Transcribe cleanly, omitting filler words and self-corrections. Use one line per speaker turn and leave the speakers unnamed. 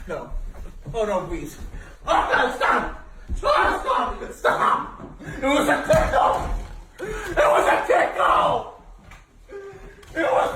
No. Oh no, please. Oh God, stop! Stop! Stop! Stop! It was a tickle! It was a tickle! It was.